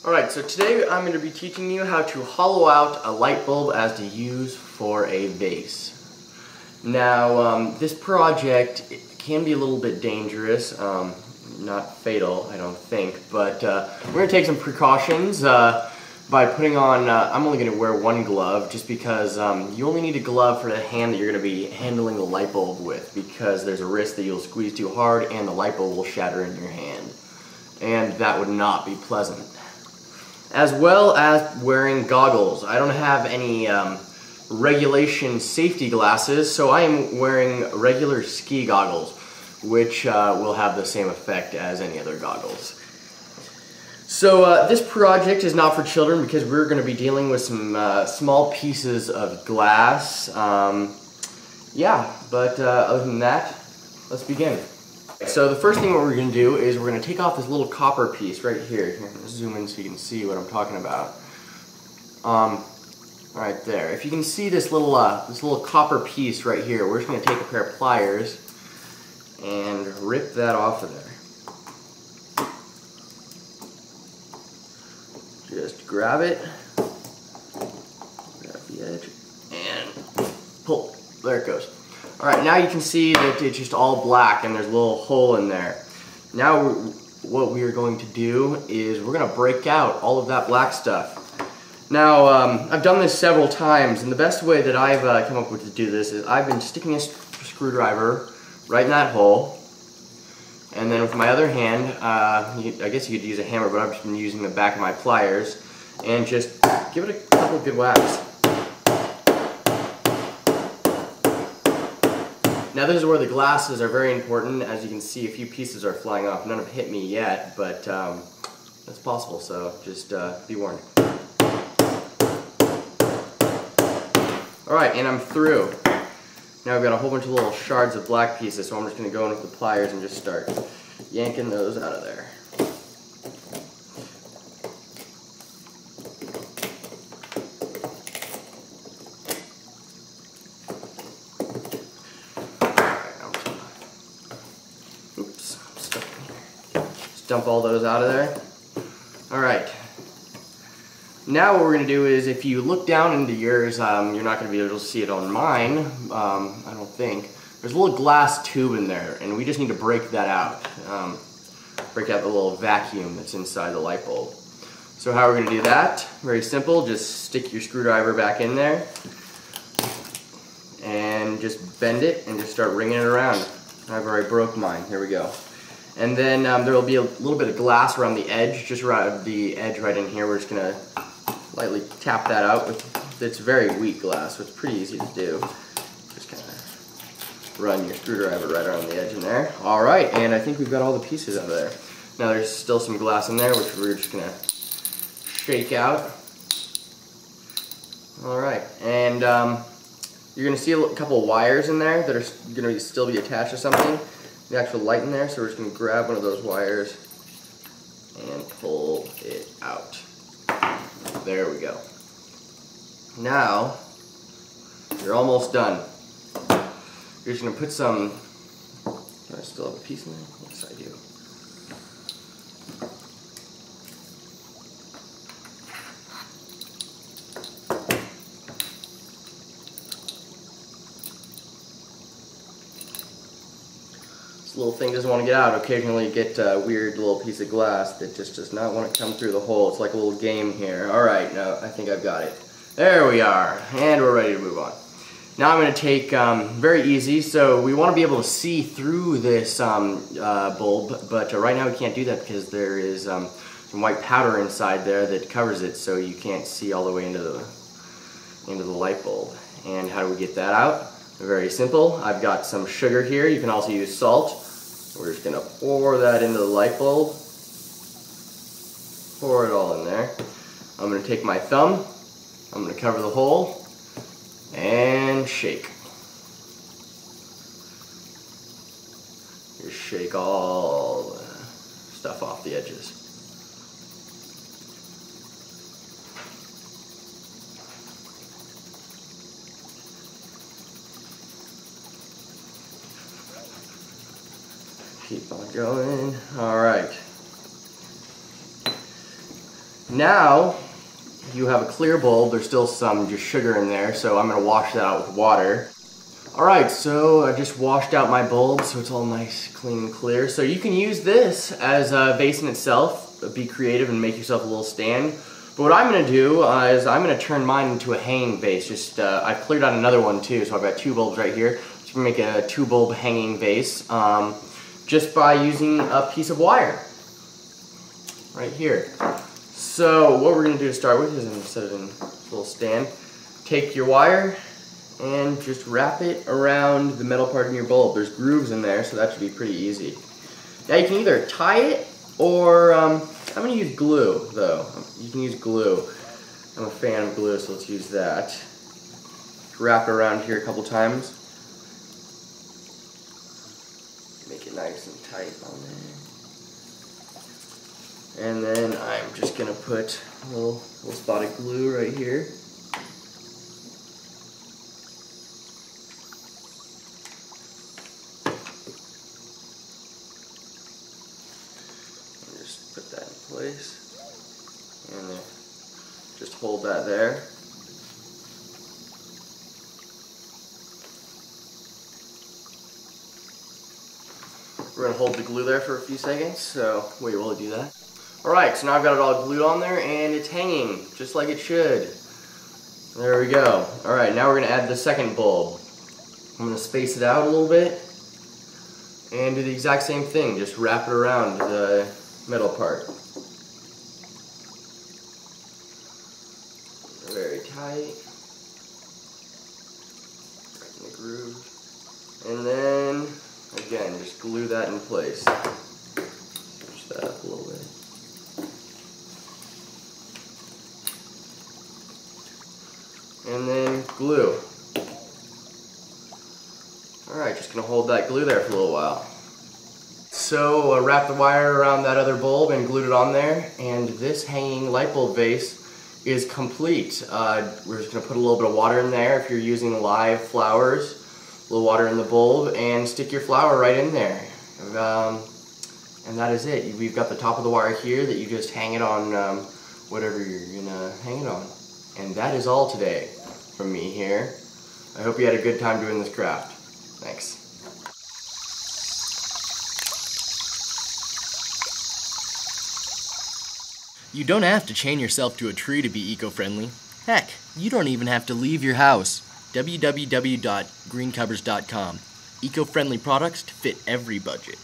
Alright, so today I'm going to be teaching you how to hollow out a light bulb as to use for a vase. Now, this project can be a little bit dangerous, not fatal, I don't think, but we're going to take some precautions by putting on, I'm only going to wear one glove just because you only need a glove for the hand that you're going to be handling the light bulb with, because there's a risk that you'll squeeze too hard and the light bulb will shatter in your hand. And that would not be pleasant. As well as wearing goggles. I don't have any regulation safety glasses, so I am wearing regular ski goggles, which will have the same effect as any other goggles. So this project is not for children because we're going to be dealing with some small pieces of glass. Yeah, but other than that, let's begin. So the first thing what we're going to do is we're going to take off this little copper piece right here. Here, let's zoom in so you can see what I'm talking about. Right there. If you can see this little copper piece right here, we're just going to take a pair of pliers and rip that off of there. Just grab it, grab the edge, and pull. There it goes. Alright, now you can see that it's just all black and there's a little hole in there. Now what we are going to do is we're going to break out all of that black stuff. Now, I've done this several times, and the best way that I've come up with to do this is I've been sticking a screwdriver right in that hole, and then with my other hand, I guess you could use a hammer, but I've just been using the back of my pliers, and just give it a couple good whacks. Now this is where the glasses are very important. As you can see, a few pieces are flying off. None have hit me yet, but that's possible, so just be warned. Alright, and I'm through. Now I've got a whole bunch of little shards of black pieces, so I'm just going to go in with the pliers and just start yanking those out of there. Dump all those out of there. Alright. Now what we're going to do is, if you look down into yours, you're not going to be able to see it on mine, I don't think. There's a little glass tube in there, and we just need to break that out. Break out the little vacuum that's inside the light bulb. So how we're going to do that? Very simple. Just stick your screwdriver back in there, and just bend it, and just start wringing it around. I've already broke mine. Here we go. And then there will be a little bit of glass around the edge, just around the edge right in here. We're just going to lightly tap that out. It's very weak glass, so it's pretty easy to do. Just kind of run your screwdriver right around the edge in there. Alright, and I think we've got all the pieces out of there. Now there's still some glass in there, which we're just going to shake out. Alright, and you're going to see a couple of wires in there that are going to still be attached to something. The actual light in there, so we're just going to grab one of those wires and pull it out. There we go. Now, you're almost done. You're just going to put some, do I still have a piece in there? Yes, I do. Little thing doesn't want to get out. Occasionally you get a weird little piece of glass that just does not want to come through the hole. It's like a little game here. Alright, now I think I've got it. There we are, and we're ready to move on. Now I'm going to take, very easy, so we want to be able to see through this bulb, but right now we can't do that because there is some white powder inside there that covers it, so you can't see all the way into the light bulb. And how do we get that out? Very simple. I've got some sugar here. You can also use salt. We're just going to pour that into the light bulb. Pour it all in there. I'm going to take my thumb. I'm going to cover the hole and shake. Just shake all the stuff off the edges. Keep on going. All right. Now you have a clear bulb. There's still some just sugar in there, so I'm going to wash that out with water. Alright, so I just washed out my bulb so it's all nice, clean, and clear. So you can use this as a vase in itself. Be creative and make yourself a little stand. But what I'm going to do is I'm going to turn mine into a hanging vase. I've cleared out another one too, so I've got 2 bulbs right here. So I'm going to make a 2 bulb hanging vase just by using a piece of wire right here. So what we're going to do to start with is I'm going to set it in a little stand. Take your wire and just wrap it around the metal part in your bulb. There's grooves in there, so that should be pretty easy. Now you can either tie it or I'm going to use glue though. You can use glue. I'm a fan of glue, so let's use that. Wrap it around here a couple times. Make it nice and tight on there. And then I'm just going to put a little spot of glue right here. Put that in place, and just hold that there. We're going to hold the glue there for a few seconds, so wait while I do that. Alright, so now I've got it all glued on there, and it's hanging, just like it should. There we go. Alright, now we're going to add the second bulb. I'm going to space it out a little bit, and do the exact same thing, just wrap it around the metal part. Very tight. Right in the groove. And then, again, just glue that in place. Push that up a little bit. And then glue. Alright, just gonna hold that glue there for a little while. So I wrapped the wire around that other bulb and glued it on there, and this hanging light bulb vase is complete. We're just going to put a little bit of water in there if you're using live flowers, a little water in the bulb, and stick your flower right in there. And that is it. We've got the top of the wire here that you just hang it on whatever you're going to hang it on. And that is all today from me here. I hope you had a good time doing this craft. Thanks. You don't have to chain yourself to a tree to be eco-friendly. Heck, you don't even have to leave your house. www.mrgreencupboards.com. Eco-friendly products to fit every budget.